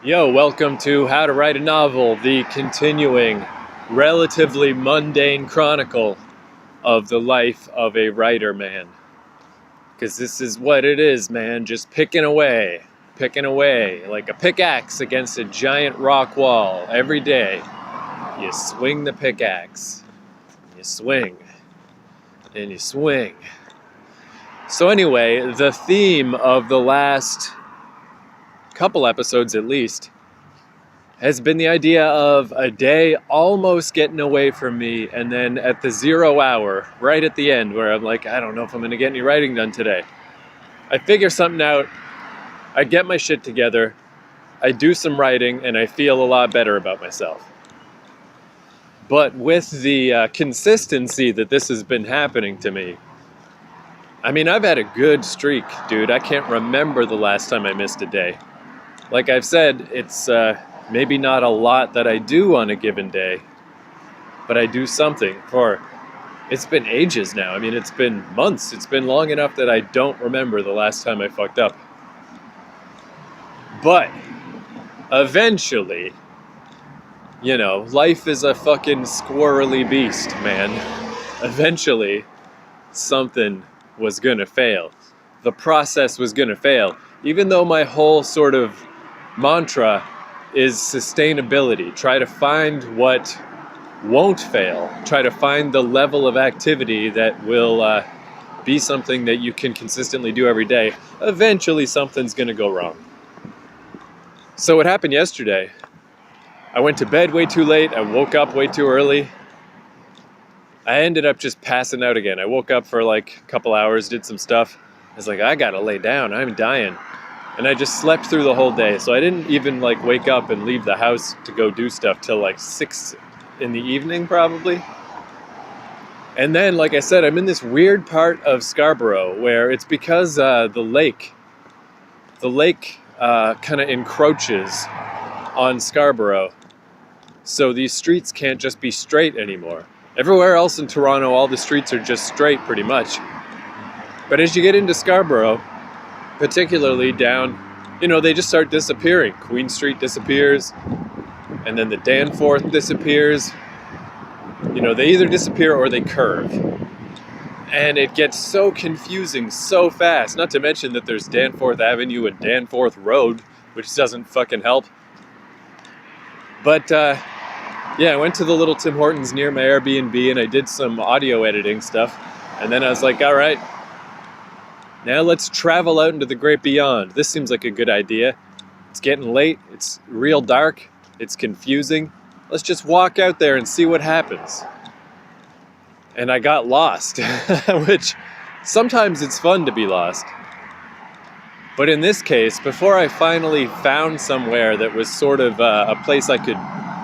Yo, welcome to How to Write a Novel, the continuing, relatively mundane chronicle of the life of a writer man. Because this is what it is, man, just picking away, like a pickaxe against a giant rock wall. Every day, you swing the pickaxe, you swing, and you swing. So anyway, the theme of the last couple episodes at least has been the idea of a day almost getting away from me, and then at the 0 hour, right at the end, where I'm like, I don't know if I'm going to get any writing done today. I figure something out, I get my shit together, I do some writing, and I feel a lot better about myself. But with the consistency that this has been happening to me, I mean, I've had a good streak, dude. I can't remember the last time I missed a day. Like I've said, it's maybe not a lot that I do on a given day, but I do something it's been ages now. I mean, it's been months. It's been long enough that I don't remember the last time I fucked up. But eventually, life is a fucking squirrely beast, man. Eventually, something was gonna fail. The process was gonna fail. Even though my whole sort of mantra is sustainability. Try to find what won't fail. Try to find the level of activity that will be something that you can consistently do every day. Eventually something's gonna go wrong. So what happened yesterday, I went to bed way too late, I woke up way too early. I ended up just passing out again. I woke up for like a couple hours, did some stuff. I was like, I gotta lay down, I'm dying. And I just slept through the whole day. So I didn't even wake up and leave the house to go do stuff till 6 in the evening probably. And then, like I said, I'm in this weird part of Scarborough where it's because the lake kind of encroaches on Scarborough. So these streets can't just be straight anymore. Everywhere else in Toronto, all the streets are just straight pretty much. But as you get into Scarborough, particularly down, they just start disappearing. Queen Street disappears, and then the Danforth disappears. They either disappear or they curve. And it gets so confusing so fast, not to mention that there's Danforth Avenue and Danforth Road, which doesn't fucking help. But, I went to the little Tim Hortons near my Airbnb and I did some audio editing stuff. And then I was like, all right, now let's travel out into the great beyond. This seems like a good idea. It's getting late, it's real dark, it's confusing. Let's just walk out there and see what happens. And I got lost, which sometimes it's fun to be lost. But in this case, before I finally found somewhere that was sort of a place I could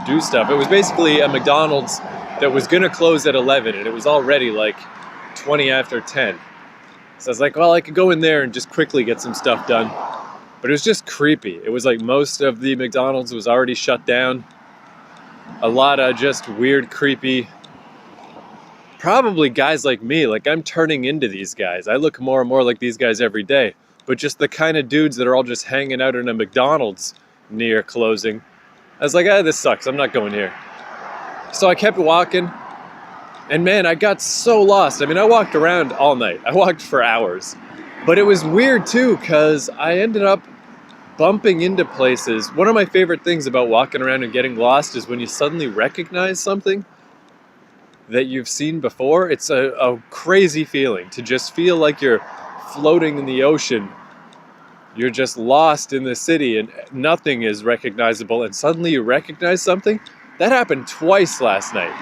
do stuff, it was basically a McDonald's that was gonna close at 11 and it was already 20 after 10. So I was like, well, I could go in there and just quickly get some stuff done. But it was just creepy. It was like most of the McDonald's was already shut down. A lot of just weird, creepy, probably guys like me. I'm turning into these guys. I look more and more like these guys every day. But just the kind of dudes that are all just hanging out in a McDonald's near closing. I was like, this sucks. I'm not going here. So I kept walking. And man, I got so lost. I mean, I walked around all night. I walked for hours. But it was weird too, because I ended up bumping into places. One of my favorite things about walking around and getting lost is when you suddenly recognize something that you've seen before. It's a crazy feeling to just feel like you're floating in the ocean. You're just lost in the city and nothing is recognizable, and suddenly you recognize something. That happened twice last night.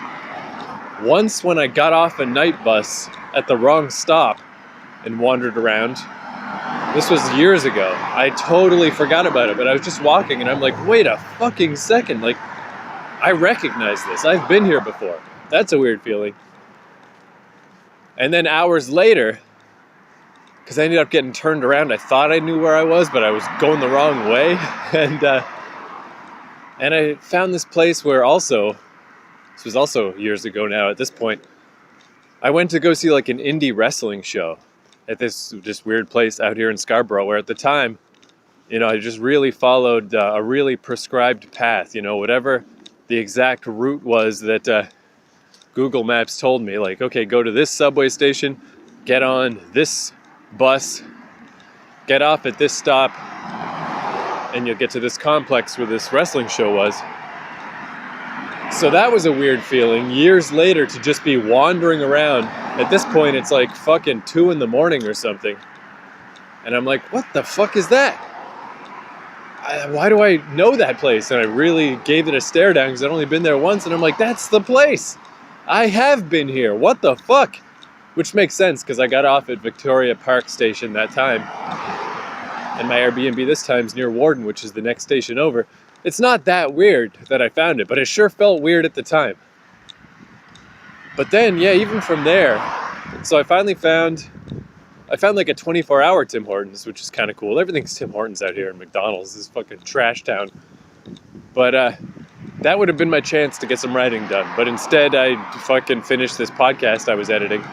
Once when I got off a night bus at the wrong stop and wandered around. This was years ago. I totally forgot about it, but I was just walking and I'm like, wait a fucking second. I recognize this. I've been here before. That's a weird feeling. And then hours later, because I ended up getting turned around, I thought I knew where I was, but I was going the wrong way. And I found this place where this was also years ago now at this point, I went to go see an indie wrestling show at this weird place out here in Scarborough, where at the time I just really followed a really prescribed path, whatever the exact route was that Google Maps told me. Like, okay, go to this subway station, get on this bus, get off at this stop, and you'll get to this complex where this wrestling show was. So that was a weird feeling, years later, to just be wandering around. At this point, it's like fucking 2 a.m. or something. And I'm like, what the fuck is that? Why do I know that place? And I really gave it a stare down because I'd only been there once. And I'm like, that's the place. I have been here. What the fuck? Which makes sense because I got off at Victoria Park Station that time. And my Airbnb this time is near Warden, which is the next station over. It's not that weird that I found it, but it sure felt weird at the time. But then, yeah, even from there, so I finally found like a 24-hour Tim Hortons, which is kind of cool. Everything's Tim Hortons out here, and McDonald's is fucking trash town. But that would have been my chance to get some writing done. But instead, I fucking finished this podcast I was editing.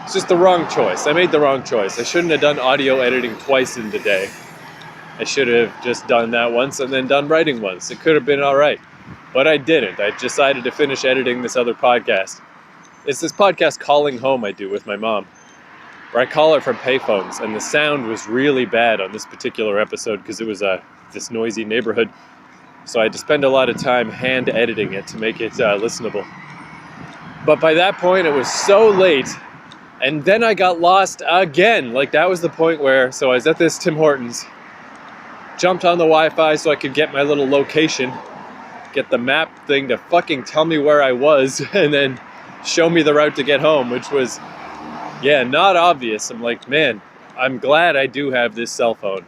It's just the wrong choice. I made the wrong choice. I shouldn't have done audio editing twice in the day. I should have just done that once and then done writing once. It could have been all right. But I didn't. I decided to finish editing this other podcast. It's this podcast, Calling Home, I do with my mom, where I call her from payphones, and the sound was really bad on this particular episode because it was this noisy neighborhood. So I had to spend a lot of time hand editing it to make it listenable. But by that point, it was so late, and then I got lost again. Like, that was the point where, so I was at this Tim Hortons, jumped on the Wi-Fi so I could get my little location, get the map thing to fucking tell me where I was, and then show me the route to get home, which was, yeah, not obvious. I'm like, man, I'm glad I do have this cell phone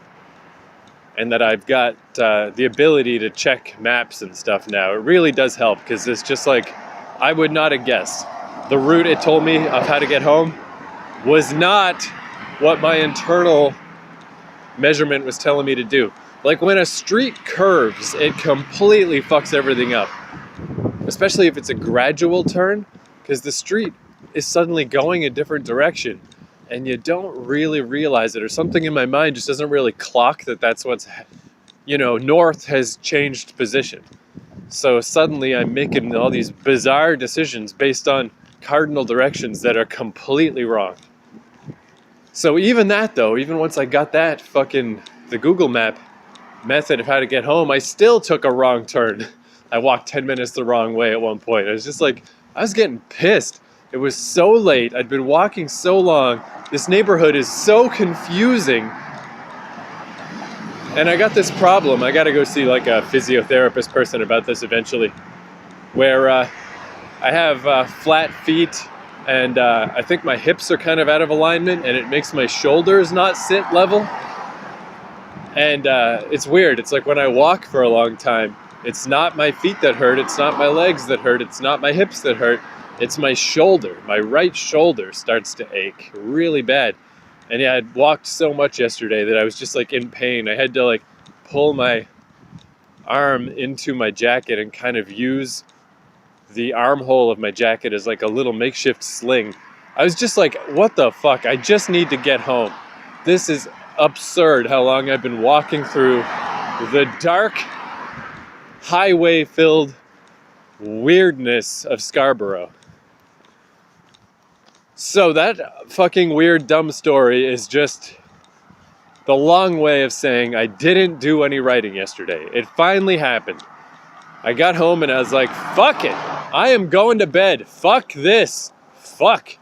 and that I've got the ability to check maps and stuff now. It really does help because it's just like, I would not have guessed. The route it told me of how to get home was not what my internal measurement was telling me to do. Like, when a street curves, it completely fucks everything up. Especially if it's a gradual turn, because the street is suddenly going a different direction and you don't really realize it, or something in my mind just doesn't really clock that that's what's, north has changed position. So suddenly I'm making all these bizarre decisions based on cardinal directions that are completely wrong. So even that though, even once I got that the Google Map method of how to get home, I still took a wrong turn. I walked 10 minutes the wrong way at one point. I was just like, I was getting pissed. It was so late. I'd been walking so long. This neighborhood is so confusing. And I got this problem. I got to go see like a physiotherapist person about this eventually, where I have flat feet, and I think my hips are kind of out of alignment, and it makes my shoulders not sit level. And it's weird. It's like when I walk for a long time, it's not my feet that hurt, it's not my legs that hurt, it's not my hips that hurt, it's my shoulder. My right shoulder starts to ache really bad. And yeah, I'd walked so much yesterday that I was just like in pain. I had to like pull my arm into my jacket and kind of use the armhole of my jacket as like a little makeshift sling. I was just like, what the fuck? I just need to get home. This is absurd how long I've been walking through the dark, highway-filled weirdness of Scarborough. So that fucking weird, dumb story is just the long way of saying I didn't do any writing yesterday. It finally happened. I got home and I was like, fuck it. I am going to bed. Fuck this. Fuck.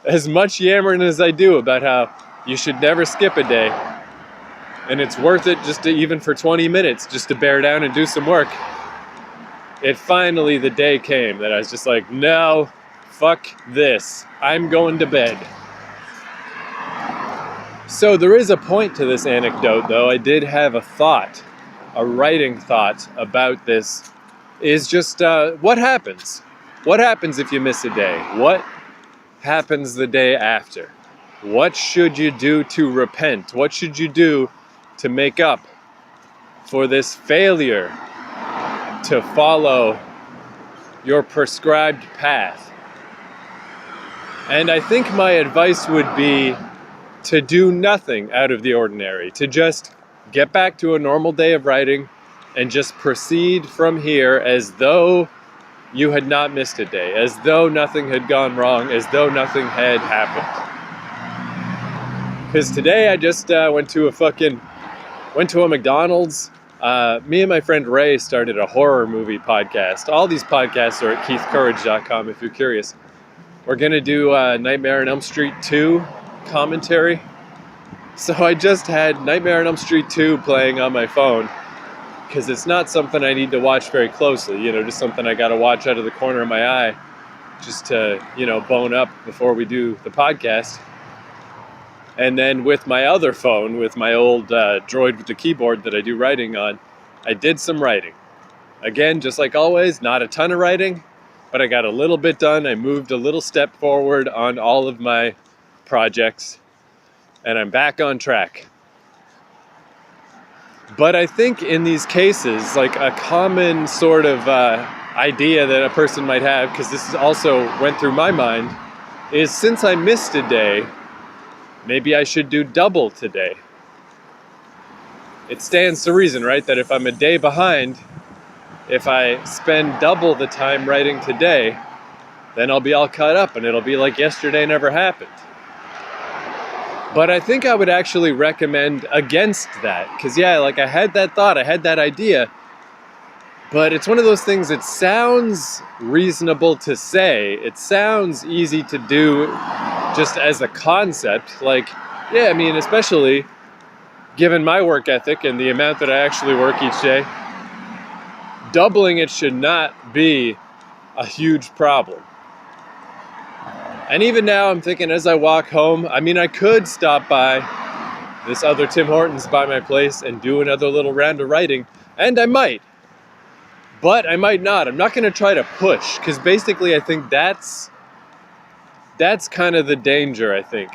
As much yammering as I do about how you should never skip a day, and it's worth it just to, even for 20 minutes, just to bear down and do some work. It finally, the day came that I was just like, no, fuck this. I'm going to bed. So there is a point to this anecdote, though. I did have a thought, a writing thought about this, is just what happens? What happens if you miss a day? What happens the day after? What should you do to repent? What should you do to make up for this failure to follow your prescribed path? And I think my advice would be to do nothing out of the ordinary, to just get back to a normal day of writing and just proceed from here as though you had not missed a day, as though nothing had gone wrong, as though nothing had happened. Because today I just went to a McDonald's. Me and my friend Ray started a horror movie podcast. All these podcasts are at keithcourage.com if you're curious. We're going to do Nightmare on Elm Street 2 commentary. So I just had Nightmare on Elm Street 2 playing on my phone, because it's not something I need to watch very closely, just something I got to watch out of the corner of my eye just to, bone up before we do the podcast. And then with my other phone, with my old Droid with the keyboard that I do writing on, I did some writing. Again, just like always, not a ton of writing, but I got a little bit done. I moved a little step forward on all of my projects, and I'm back on track. But I think in these cases, like a common sort of idea that a person might have, because this also went through my mind, is since I missed a day, maybe I should do double today. It stands to reason, right, that if I'm a day behind, if I spend double the time writing today, then I'll be all caught up and it'll be like yesterday never happened. But I think I would actually recommend against that. Because I had that thought, I had that idea. But it's one of those things, it sounds reasonable to say. It sounds easy to do just as a concept. Especially given my work ethic and the amount that I actually work each day, doubling it should not be a huge problem. And even now I'm thinking as I walk home, I could stop by this other Tim Hortons by my place and do another little round of writing, and I might. But I might not. I'm not going to try to push, because basically I think that's kind of the danger, I think.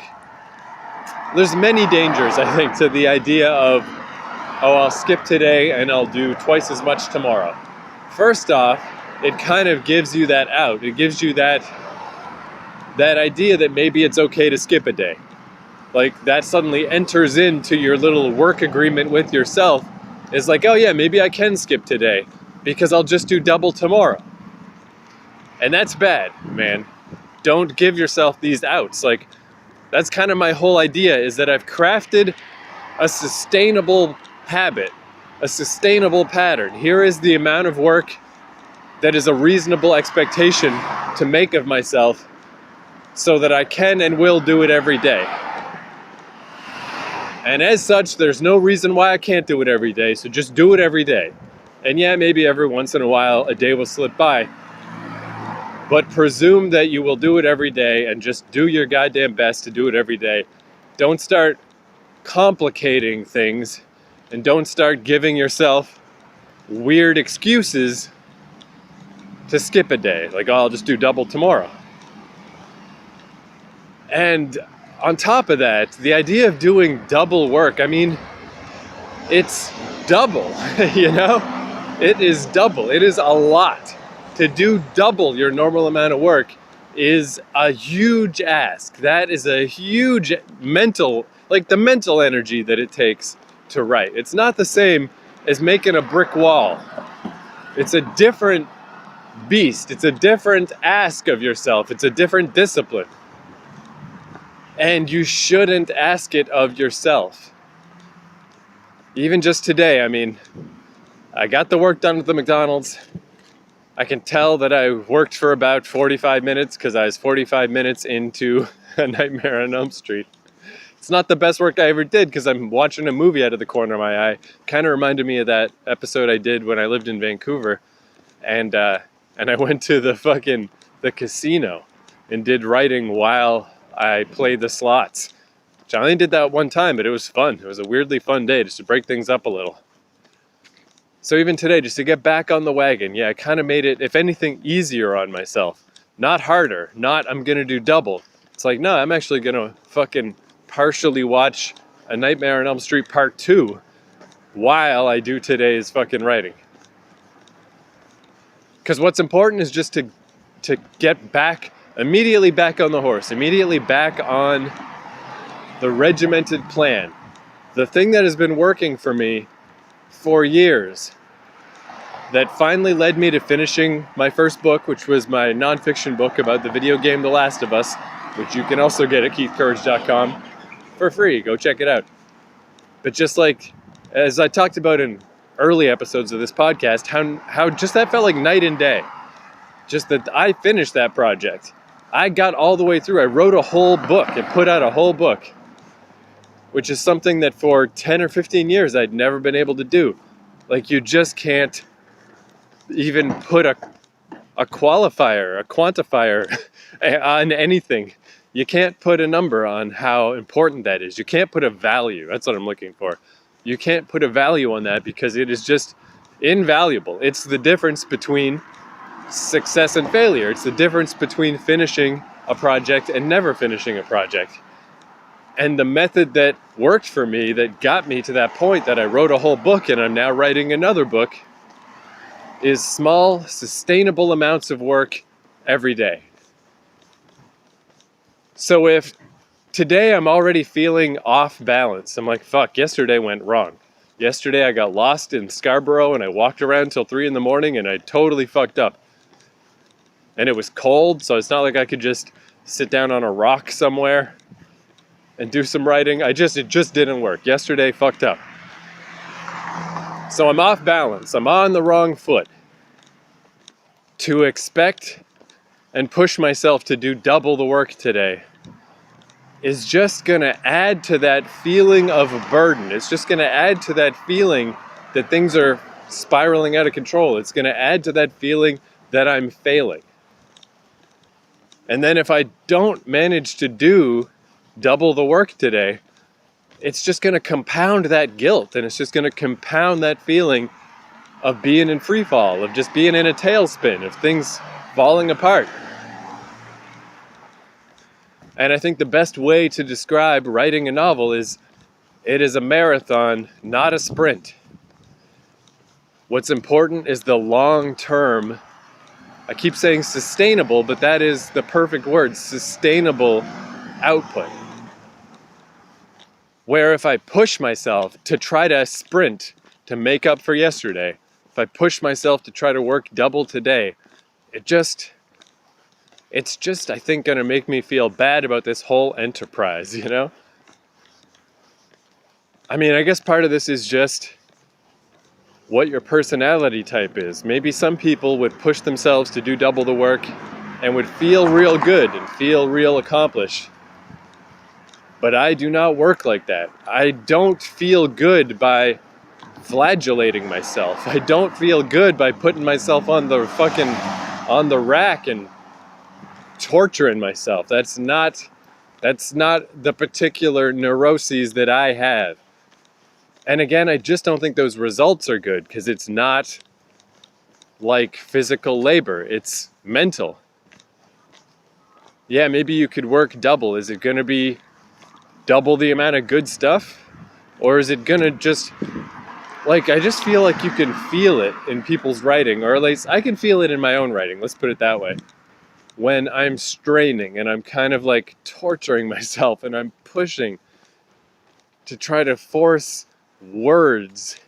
There's many dangers, I think, to the idea of, I'll skip today and I'll do twice as much tomorrow. First off, it kind of gives you that out. It gives you that idea that maybe it's okay to skip a day. Like, that suddenly enters into your little work agreement with yourself. It's like, oh yeah, maybe I can skip today because I'll just do double tomorrow. And that's bad, man. Don't give yourself these outs. Like, that's kind of my whole idea, is that I've crafted a sustainable habit, a sustainable pattern. Here is the amount of work that is a reasonable expectation to make of myself, so that I can and will do it every day. And as such, there's no reason why I can't do it every day, so just do it every day. And yeah, maybe every once in a while a day will slip by, but presume that you will do it every day and just do your goddamn best to do it every day. Don't start complicating things, and don't start giving yourself weird excuses to skip a day. Like, I'll just do double tomorrow. And on top of that, the idea of doing double work, it's double, It is double. It is a lot. To do double your normal amount of work is a huge ask. That is a huge mental energy that it takes to write. It's not the same as making a brick wall. It's a different beast. It's a different ask of yourself. It's a different discipline. And you shouldn't ask it of yourself. Even just today, I got the work done at the McDonald's. I can tell that I worked for about 45 minutes because I was 45 minutes into A Nightmare on Elm Street. It's not the best work I ever did because I'm watching a movie out of the corner of my eye. Kind of reminded me of that episode I did when I lived in Vancouver. And I went to the casino and did writing while I played the slots. I only did that one time, but it was fun. It was a weirdly fun day just to break things up a little. So even today, just to get back on the wagon, I kind of made it, if anything, easier on myself. Not harder. Not, I'm going to do double. It's like, no, I'm actually going to partially watch A Nightmare on Elm Street Part 2 while I do today's writing. Because what's important is just to get immediately back on the horse, immediately back on the regimented plan, the thing that has been working for me for years, that finally led me to finishing my first book, which was my nonfiction book about the video game The Last of Us, which you can also get at keithcourage.com for free. Go check it out. But just like, as I talked about in early episodes of this podcast, how just that felt like night and day. Just that I finished that project. I got all the way through. I wrote a whole book and put out a whole book, which is something that for 10 or 15 years I'd never been able to do. Like, you just can't even put a qualifier, a quantifier on anything. You can't put a number on how important that is. You can't put a value. That's what I'm looking for. You can't put a value on that because it is just invaluable. It's the difference between success and failure. It's the difference between finishing a project and never finishing a project. And the method that worked for me, that got me to that point that I wrote a whole book and I'm now writing another book, is small, sustainable amounts of work every day. So if today I'm already feeling off balance, I'm like, fuck, yesterday went wrong. Yesterday I got lost in Scarborough and I walked around till 3 a.m. and I totally fucked up. And it was cold, so it's not like I could just sit down on a rock somewhere and do some writing. It just didn't work. Yesterday fucked up. So I'm off balance. I'm on the wrong foot. To expect and push myself to do double the work today is just going to add to that feeling of a burden. It's just going to add to that feeling that things are spiraling out of control. It's going to add to that feeling that I'm failing. And then if I don't manage to do double the work today, it's just going to compound that guilt, and it's just going to compound that feeling of being in free fall, of just being in a tailspin, of things falling apart. And I think the best way to describe writing a novel is it is a marathon, not a sprint. What's important is the long term. I keep saying sustainable, but that is the perfect word, sustainable output. Where if I push myself to try to sprint to make up for yesterday, if I push myself to try to work double today, it's just, I think, going to make me feel bad about this whole enterprise, you know? I mean, I guess part of this is just what your personality type is. Maybe some people would push themselves to do double the work and would feel real good and feel real accomplished. But I do not work like that. I don't feel good by flagellating myself. I don't feel good by putting myself on the rack and torturing myself. That's not the particular neuroses that I have. And again, I just don't think those results are good because it's not like physical labor. It's mental. Yeah, maybe you could work double. Is it going to be double the amount of good stuff? Or is it going to just, like, I just feel like you can feel it in people's writing, or at least I can feel it in my own writing. Let's put it that way. When I'm straining and I'm kind of like torturing myself and I'm pushing to try to force words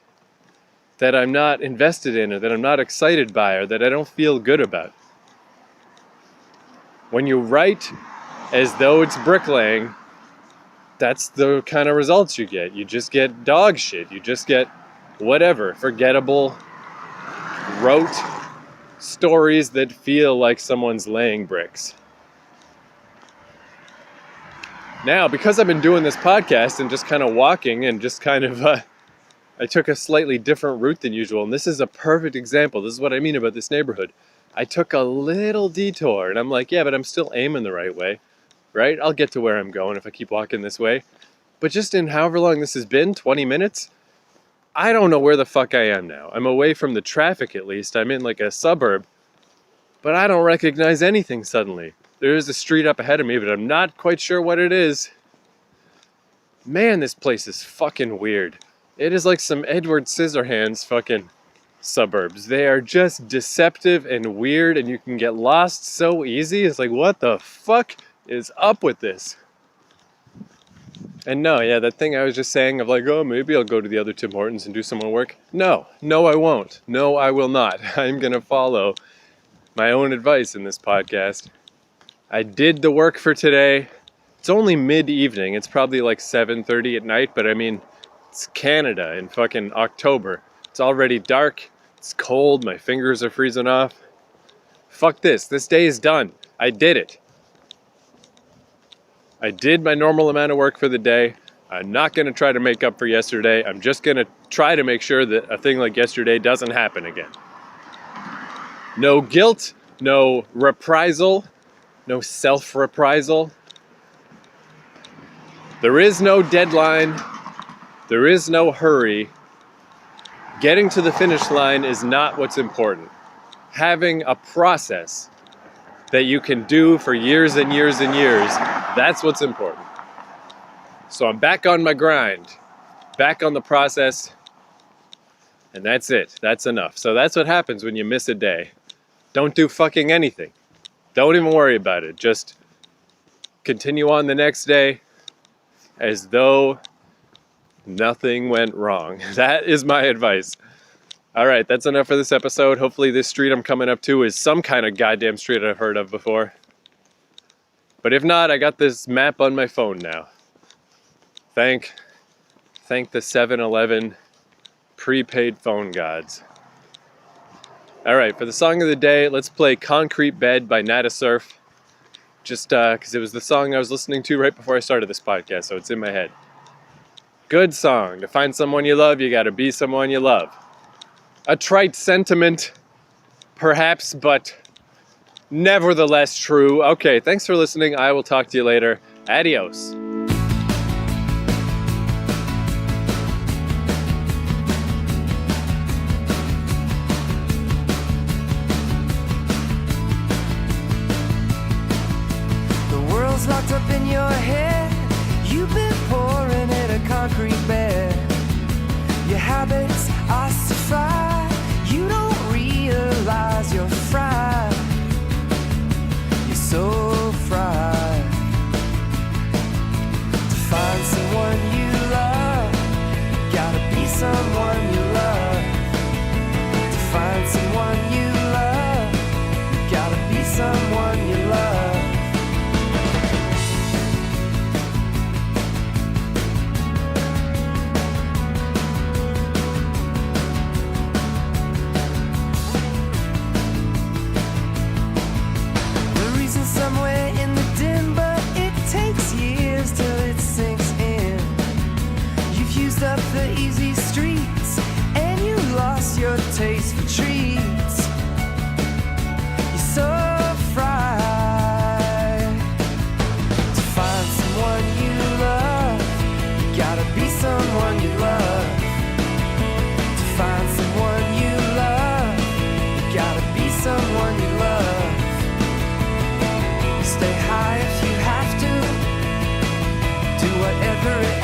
that I'm not invested in or that I'm not excited by or that I don't feel good about. When you write as though it's bricklaying, that's the kind of results you get. You just get dog shit. You just get whatever, forgettable, rote stories that feel like someone's laying bricks. Now, because I've been doing this podcast and just kind of walking and just kind of, I took a slightly different route than usual. And this is a perfect example. This is what I mean about this neighborhood. I took a little detour and I'm like, yeah, but I'm still aiming the right way, right? I'll get to where I'm going if I keep walking this way. But just in however long this has been, 20 minutes, I don't know where the fuck I am now. I'm away from the traffic at least. I'm in like a suburb, but I don't recognize anything suddenly. There is a street up ahead of me, but I'm not quite sure what it is. Man, this place is fucking weird. It is like some Edward Scissorhands fucking suburbs. They are just deceptive and weird, and you can get lost so easy. It's like, what the fuck is up with this? And no, yeah, that thing I was just saying of like, oh, maybe I'll go to the other Tim Hortons and do some more work. No, I won't. No, I will not. I'm going to follow my own advice in this podcast. I did the work for today. It's only mid-evening. It's probably like 7:30 at night, but I mean, it's Canada in fucking October. It's already dark. It's cold. My fingers are freezing off. Fuck this. This day is done. I did it. I did my normal amount of work for the day. I'm not going to try to make up for yesterday. I'm just going to try to make sure that a thing like yesterday doesn't happen again. No guilt, no reprisal, no self-reprisal. There is no deadline. There is no hurry. Getting to the finish line is not what's important. Having a process that you can do for years and years and years, that's what's important. So I'm back on my grind, back on the process, and that's it. That's enough. So that's what happens when you miss a day. Don't do fucking anything. Don't even worry about it. Just continue on the next day as though nothing went wrong. That is my advice. All right, that's enough for this episode. Hopefully this street I'm coming up to is some kind of goddamn street I've heard of before. But if not, I got this map on my phone now. Thank the 7-Eleven prepaid phone gods. All right, for the song of the day, let's play Concrete Bed by Nada Surf. Just because it was the song I was listening to right before I started this podcast, so it's in my head. Good song. To find someone you love, you gotta be someone you love. A trite sentiment, perhaps, but nevertheless true. Okay, thanks for listening. I will talk to you later. Adios. The world's locked up in your head. You've been pouring in a concrete bed. Your habits are so fried. You don't realize you're fried. You're so fried. To find someone you love, you gotta be someone you love. To find someone you love, you gotta be someone you love. Somewhere in the dim, but it takes years till it sinks in. You've used up the easy streets, and you lost your taste for treats. You're so fried. To find someone you love, you gotta be someone you love. To find someone you love, you gotta be someone you love. Stay high if you have to. Do whatever it